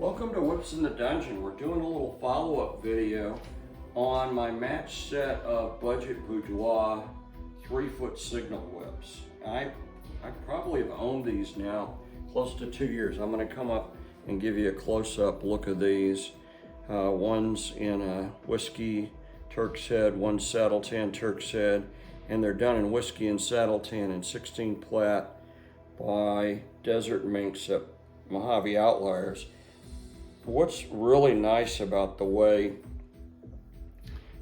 Welcome to Whips in the Dungeon. We're doing a little follow-up video on my match set of budget Boudoir 3-foot signal whips. I probably have owned these now close to 2 years. I'm going to come up and give you a close-up look of these. One's in a whiskey Turk's head, one's saddletan Turk's head, and they're done in whiskey and saddletan in 16 plait by Desert Minx at Mojave Outliers. What's really nice about the way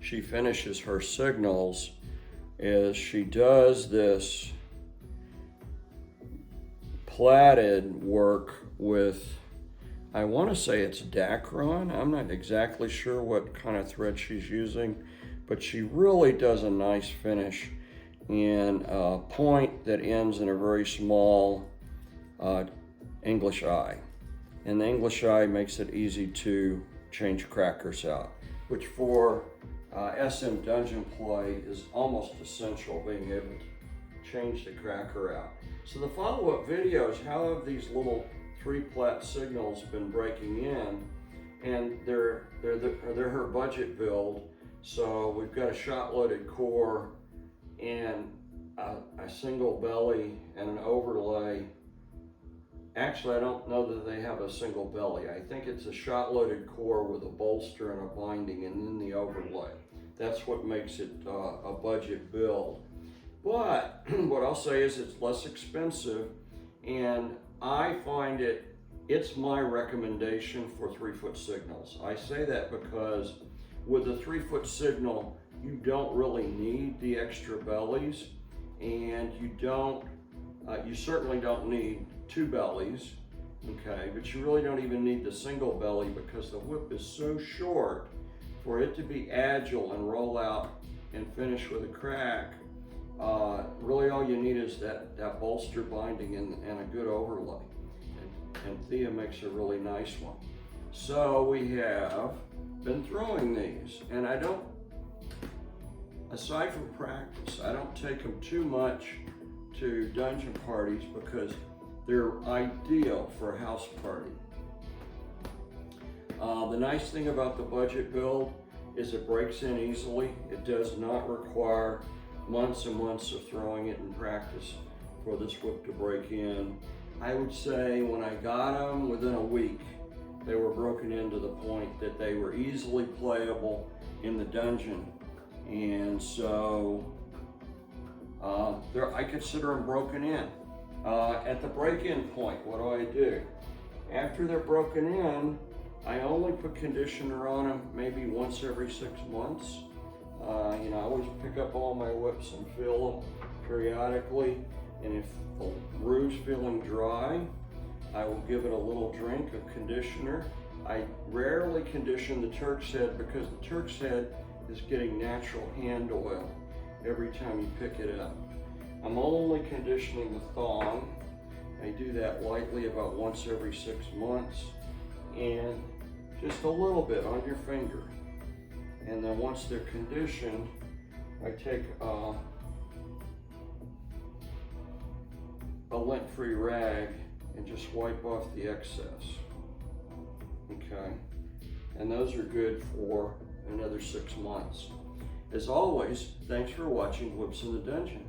she finishes her signals is she does this plaited work with, I want to say it's Dacron. I'm not exactly sure what kind of thread she's using, but she really does a nice finish in a point that ends in a very small English eye. And the English eye makes it easy to change crackers out, which for SM dungeon play is almost essential, being able to change the cracker out. So the follow-up video is how have these little 3-plait signals been breaking in, and they're her budget build. So we've got a shot-loaded core and a single belly and an overlay. Actually, I don't know that they have a single belly. I think it's a shot-loaded core with a bolster and a binding and then the overlay. That's what makes it a budget build. But what I'll say is it's less expensive, and I find it's my recommendation for 3-foot signals. I say that because with a 3-foot signal, you don't really need the extra bellies, and you certainly don't need 2 bellies, okay? But you really don't even need the single belly because the whip is so short for it to be agile and roll out and finish with a crack. Really all you need is that bolster binding and a good overlay. And Thea makes a really nice one. So we have been throwing these, and I don't, aside from practice, I don't take them too much to dungeon parties because they're ideal for a house party. The nice thing about the budget build is it breaks in easily. It does not require months and months of throwing it in practice for this whip to break in. I would say when I got them, within a week, they were broken in to the point that they were easily playable in the dungeon. And so I consider them broken in. At the break-in point, what do? After they're broken in, I only put conditioner on them maybe once every 6 months. I always pick up all my whips and fill them periodically. And if the roo's feeling dry, I will give it a little drink of conditioner. I rarely condition the Turk's head because the Turk's head is getting natural hand oil every time you pick it up. I'm only conditioning the thong. I do that lightly about once every 6 months, and just a little bit on your finger. And then once they're conditioned, I take a lint-free rag and just wipe off the excess. Okay, and those are good for another 6 months. As always, thanks for watching Whips in the Dungeon.